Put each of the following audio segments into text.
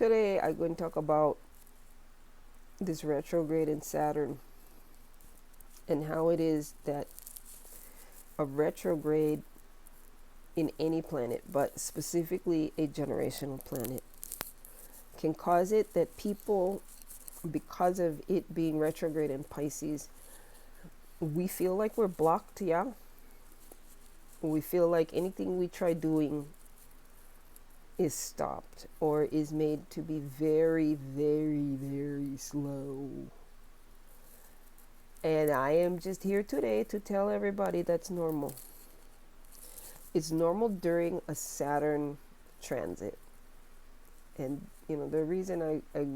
Today I'm going to talk about this retrograde in Saturn and how it is that a retrograde in any planet, but specifically a generational planet, can cause it that people, because of it being retrograde in Pisces, we feel like we're blocked, yeah? We feel like anything we try doing is stopped or is made to be very, very, very slow. And I am just here today to tell everybody that's normal. It's normal during a Saturn transit. And, the reason I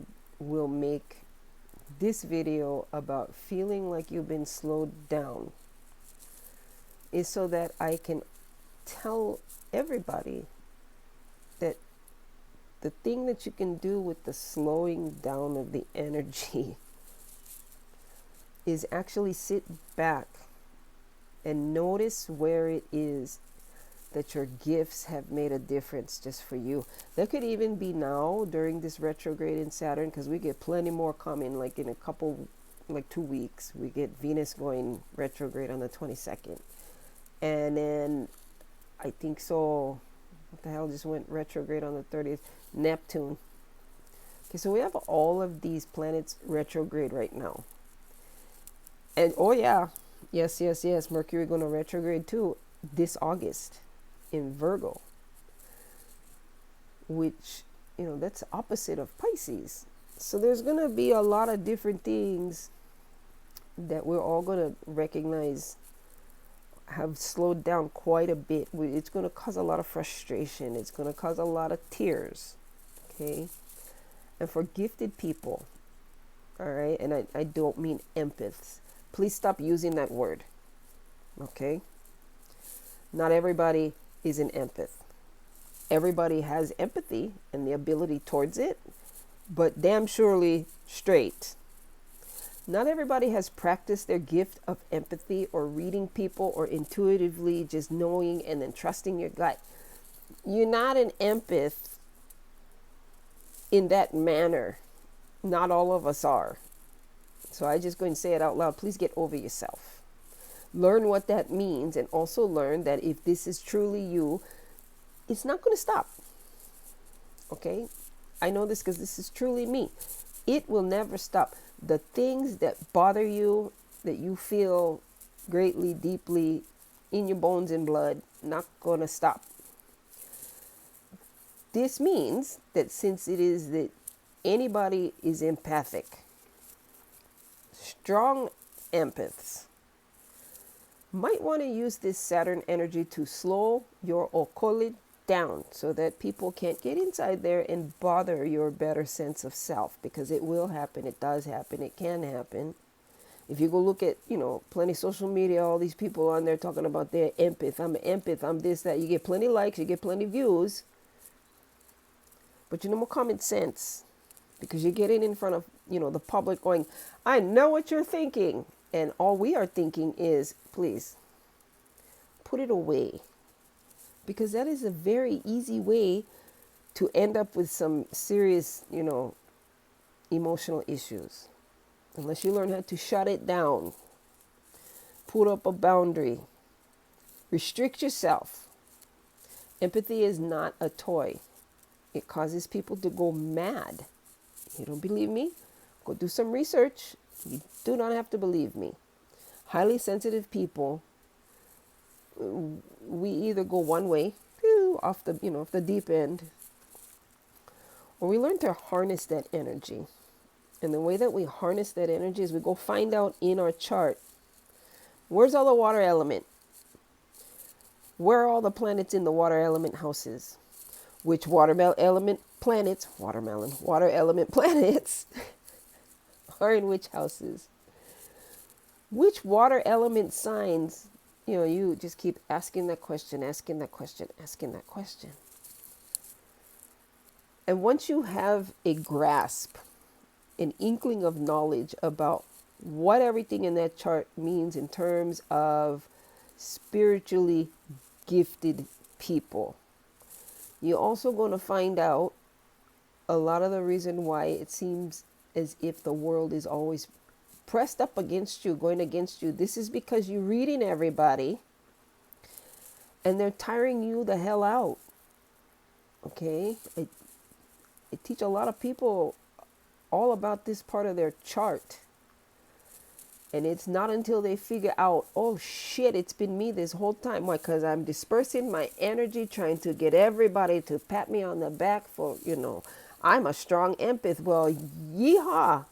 will make this video about feeling like you've been slowed down is so that I can tell everybody that the thing that you can do with the slowing down of the energy is actually sit back and notice where it is that your gifts have made a difference just for you. There could even be now during this retrograde in Saturn, because we get plenty more coming, like in a couple, like 2 weeks, we get Venus going retrograde on the 22nd. And then I think so, what the hell just went retrograde on the 30th? Neptune. Okay, so we have all of these planets retrograde right now. And oh yeah, yes, Mercury going to retrograde too this August in Virgo, which, that's opposite of Pisces. So there's going to be a lot of different things that we're all going to recognize have slowed down quite a bit. It's going to cause a lot of frustration. It's going to cause a lot of tears. Okay. And for gifted people, all right, and I don't mean empaths. Please stop using that word. Okay. Not everybody is an empath. Everybody has empathy and the ability towards it, but damn surely straight. Not everybody has practiced their gift of empathy or reading people or intuitively just knowing and then trusting your gut. You're not an empath in that manner. Not all of us are. So I just go and say it out loud. Please get over yourself. Learn what that means, and also learn that if this is truly you, it's not going to stop. Okay? I know this because this is truly me. It will never stop. The things that bother you, that you feel greatly, deeply in your bones and blood, not going to stop. This means that since it is that anybody is empathic, strong empaths might want to use this Saturn energy to slow your okole down so that people can't get inside there and bother your better sense of self, because it will happen. It does happen. It can happen. If you go look at, plenty of social media, all these people on there talking about their empath. I'm an empath. I'm this, that. You get plenty likes. You get plenty views. But more common sense, because you're getting in front of, the public going, I know what you're thinking. And all we are thinking is, please, put it away. Because that is a very easy way to end up with some serious, emotional issues. Unless you learn how to shut it down, put up a boundary, restrict yourself. Empathy is not a toy. It causes people to go mad. You don't believe me? Go do some research. You do not have to believe me. Highly sensitive people, we either go one way, off the deep end, or we learn to harness that energy. And the way that we harness that energy is we go find out in our chart, where's all the water element? Where are all the planets in the water element houses? Which water element planets are in which houses? Which water element signs, you just keep asking that question. And once you have a grasp, an inkling of knowledge about what everything in that chart means in terms of spiritually gifted people, you're also going to find out a lot of the reason why it seems as if the world is always pressed up against you, going against you, this is because you're reading everybody and they're tiring you the hell out. Okay? I teach a lot of people all about this part of their chart. And it's not until they figure out, oh shit, it's been me this whole time. Why? Because I'm dispersing my energy trying to get everybody to pat me on the back for, I'm a strong empath. Well, yeehaw.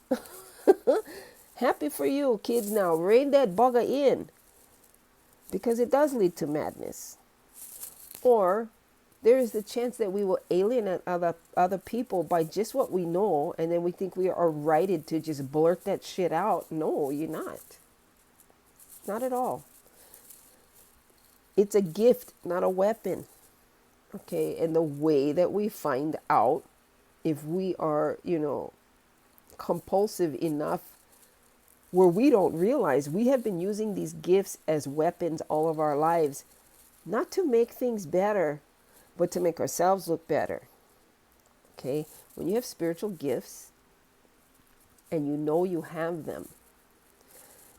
Happy for you, kids. Now rein that bugger in, because it does lead to madness. Or there is the chance that we will alienate other people by just what we know, and then we think we are righted to just blurt that shit out. No, you're not. Not at all. It's a gift, not a weapon. Okay, and the way that we find out if we are, compulsive enough where we don't realize we have been using these gifts as weapons all of our lives, not to make things better, but to make ourselves look better. Okay? When you have spiritual gifts and you know you have them,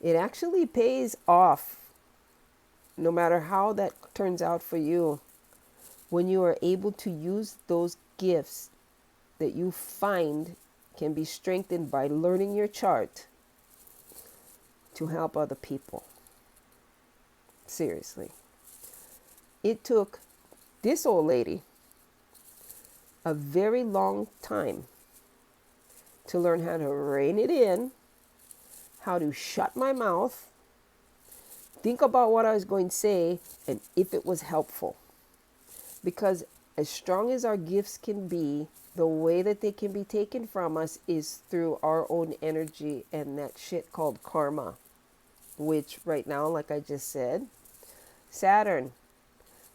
it actually pays off, no matter how that turns out for you, when you are able to use those gifts that you find can be strengthened by learning your chart to help other people. Seriously. It took this old lady a very long time to learn how to rein it in, how to shut my mouth, think about what I was going to say, and if it was helpful. Because as strong as our gifts can be, the way that they can be taken from us is through our own energy and that shit called karma, which right now, like I just said, Saturn,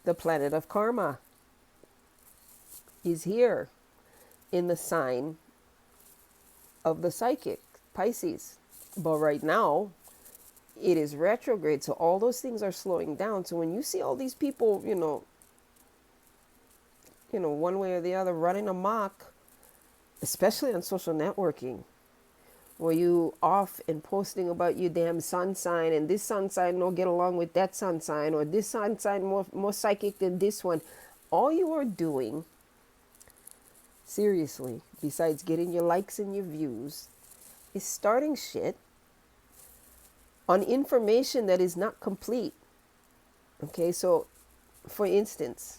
the planet of karma, is here in the sign of the psychic, Pisces. But right now, it is retrograde, so all those things are slowing down. So when you see all these people, one way or the other running amok, especially on social networking, where you off and posting about your damn sun sign, and this sun sign don't get along with that sun sign, or this sun sign more psychic than this one. All you are doing, seriously, besides getting your likes and your views, is starting shit on information that is not complete. Okay, so for instance,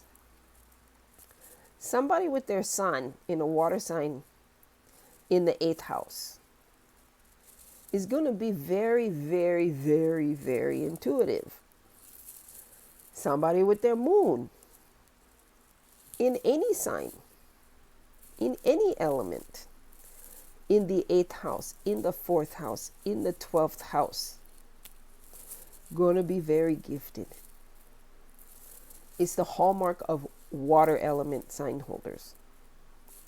somebody with their sun in a water sign in the 8th house is going to be very, very, very, very intuitive. Somebody with their moon in any sign, in any element, in the 8th house, in the 4th house, in the 12th house, going to be very gifted. It's the hallmark of water element sign holders.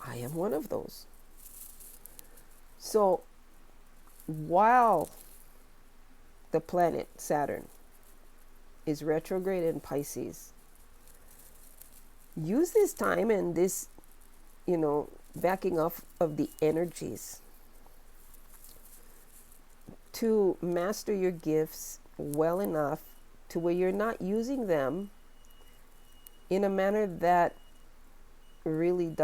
I am one of those. So while the planet Saturn is retrograde in Pisces, use this time and this, backing off of the energies to master your gifts well enough to where you're not using them in a manner that really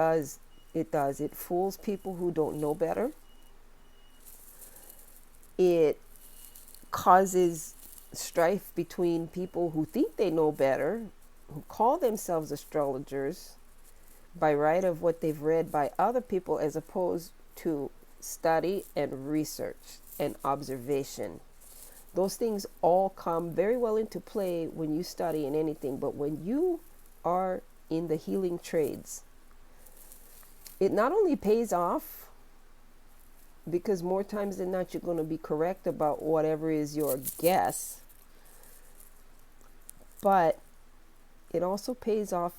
it fools people who don't know better. It causes strife between people who think they know better, who call themselves astrologers by right of what they've read by other people, as opposed to study and research and observation. Those things all come very well into play when you study in anything, but when you are in the healing trades, it not only pays off, because more times than not you're going to be correct about whatever is your guess, but it also pays off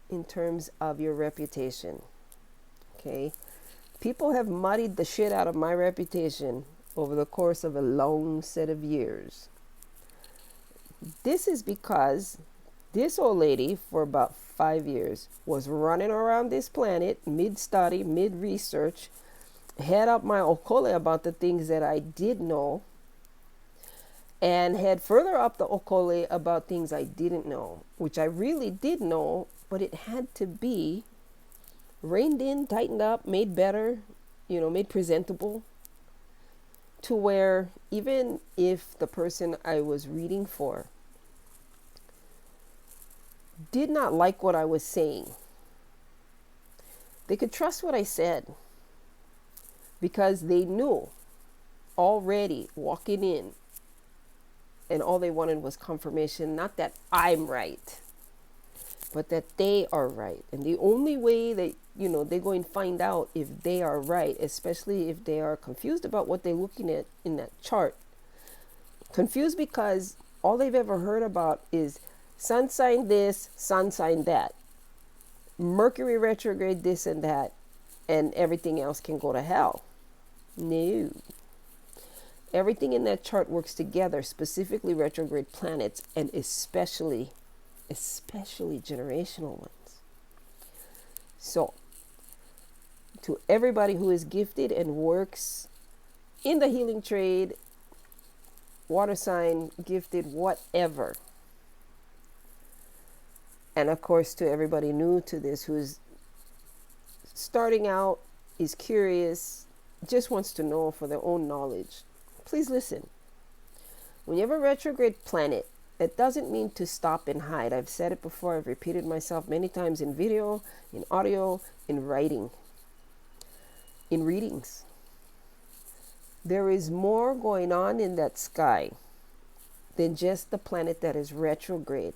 in terms of your reputation. Okay, people have muddied the shit out of my reputation over the course of a long set of years. This is because this old lady, for about 5 years, was running around this planet mid-study, mid-research, had up my okole about the things that I did know, and had further up the okole about things I didn't know, which I really did know, but it had to be reined in, tightened up, made better, made presentable, to where even if the person I was reading for did not like what I was saying, they could trust what I said, because they knew already walking in, and all they wanted was confirmation, not that I'm right, but that they are right. And the only way that, they're going to find out if they are right, especially if they are confused about what they're looking at in that chart. Confused because all they've ever heard about is sun sign this, sun sign that, Mercury retrograde this and that, and everything else can go to hell. No. Everything in that chart works together, specifically retrograde planets, and especially generational ones. So, to everybody who is gifted and works in the healing trade, water sign, gifted, whatever. And of course, to everybody new to this who's starting out, is curious, just wants to know for their own knowledge, please listen. When you have a retrograde planet, it doesn't mean to stop and hide. I've said it before. I've repeated myself many times in video, in audio, in writing, in readings. There is more going on in that sky than just the planet that is retrograde.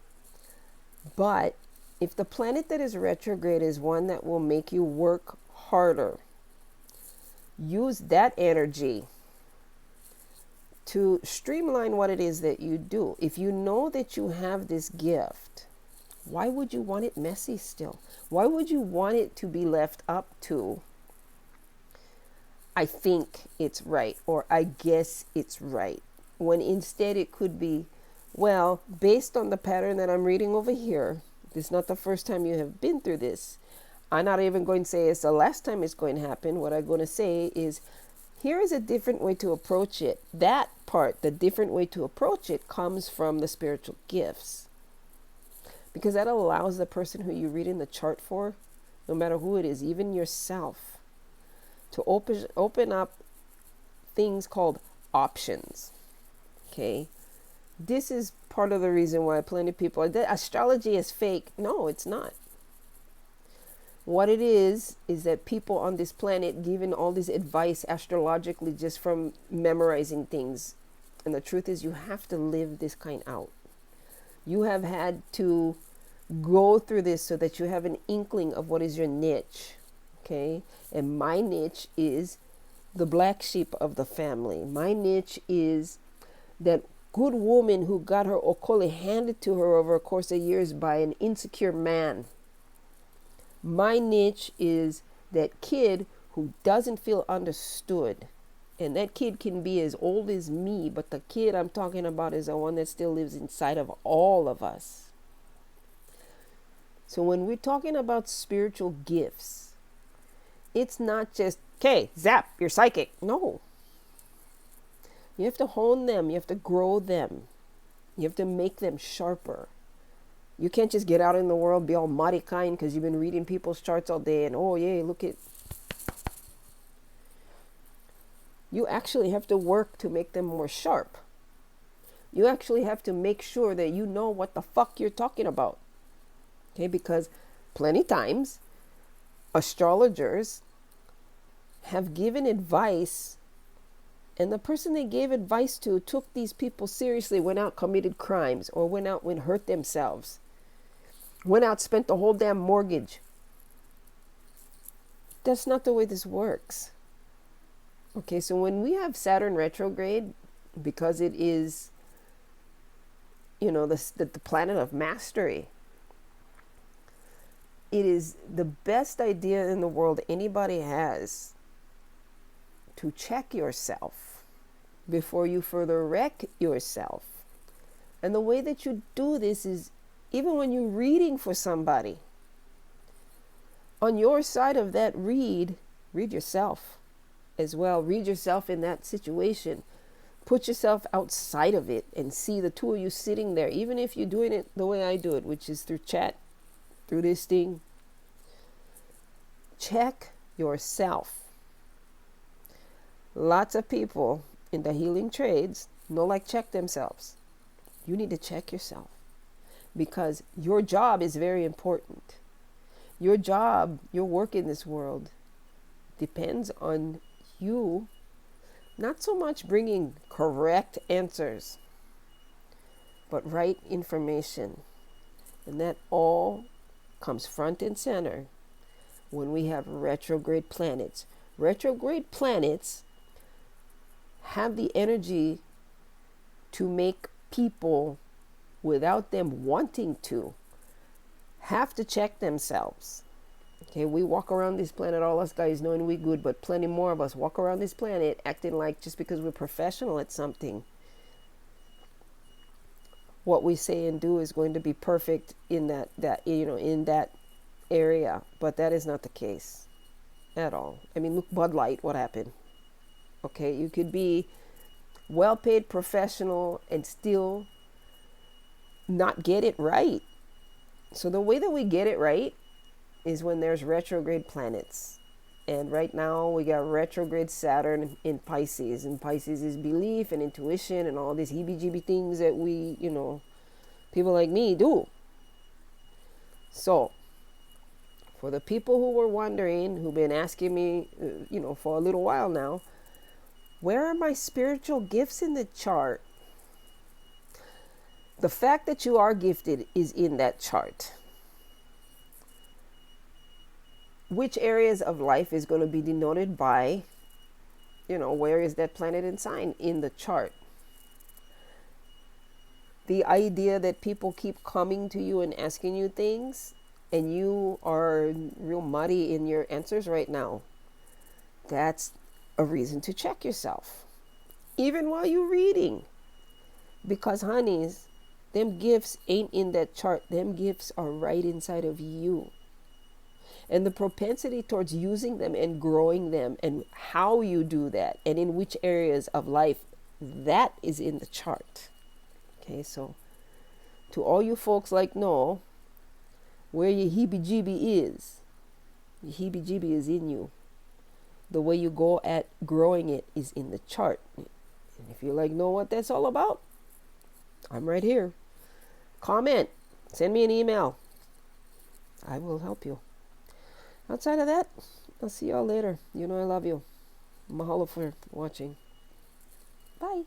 But if the planet that is retrograde is one that will make you work harder, use that energy to streamline what it is that you do. If you know that you have this gift, why would you want it messy still? Why would you want it to be left up to, I think it's right, or I guess it's right, when instead it could be, well, based on the pattern that I'm reading over here, this is not the first time you have been through this. I'm not even going to say it's the last time it's going to happen. What I'm going to say is, here is a different way to approach it. That part, the different way to approach it, comes from the spiritual gifts. Because that allows the person who you're reading the chart for, no matter who it is, even yourself, to open up things called options. Okay? This is part of the reason why plenty of people are, astrology is fake. No, it's not. What it is that people on this planet giving all this advice astrologically just from memorizing things. And the truth is, you have to live this kind out. You have had to go through this so that you have an inkling of what is your niche. Okay? And my niche is the black sheep of the family. My niche is that good woman who got her okole handed to her over a course of years by an insecure man. My niche is that kid who doesn't feel understood. And that kid can be as old as me, but the kid I'm talking about is the one that still lives inside of all of us. So when we're talking about spiritual gifts, it's not just, okay, zap, you're psychic. No. You have to hone them. You have to grow them. You have to make them sharper. You can't just get out in the world, be all mighty kind because you've been reading people's charts all day and, oh, yeah, look at. You actually have to work to make them more sharp. You actually have to make sure that you know what the fuck you're talking about. Okay, because plenty times astrologers have given advice, and the person they gave advice to took these people seriously, went out, committed crimes, or went out and hurt themselves. Went out, spent the whole damn mortgage. That's not the way this works. Okay, so when we have Saturn retrograde, because it is, the planet of mastery, it is the best idea in the world anybody has to check yourself before you further wreck yourself. And the way that you do this is, even when you're reading for somebody, on your side of that read yourself as well. Read yourself in that situation. Put yourself outside of it and see the two of you sitting there, even if you're doing it the way I do it, which is through chat, through this thing. Check yourself. Lots of people in the healing trades no like check themselves. You need to check yourself because your job is very important. Your job, your work in this world depends on you not so much bringing correct answers, but right information. And that all comes front and center when we have retrograde planets. Retrograde planets have the energy to make people, without them wanting to, have to check themselves. Okay, we walk around this planet, all us guys knowing we good, but plenty more of us walk around this planet acting like just because we're professional at something, what we say and do is going to be perfect in that in that area. But that is not the case at all. I mean, look, Bud Light, what happened? Okay, you could be well-paid professional and still not get it right. So the way that we get it right is when there's retrograde planets. And right now we got retrograde Saturn in Pisces. And Pisces is belief and intuition and all these heebie-jeebie things that we, people like me do. So for the people who were wondering, who've been asking me, for a little while now, where are my spiritual gifts in the chart? The fact that you are gifted is in that chart. Which areas of life is going to be denoted by, where is that planet and sign in the chart? The idea that people keep coming to you and asking you things and you are real muddy in your answers right now, that's a reason to check yourself. Even while you're reading. Because, honeys, them gifts ain't in that chart. Them gifts are right inside of you. And the propensity towards using them and growing them and how you do that and in which areas of life, that is in the chart. Okay, so to all you folks like, no, where your heebie-jeebie is, your heebie-jeebie is in you. The way you go at growing it is in the chart. And if you know what that's all about, I'm right here. Comment, send me an email. I will help you. Outside of that, I'll see y'all later. I love you. Mahalo for watching. Bye.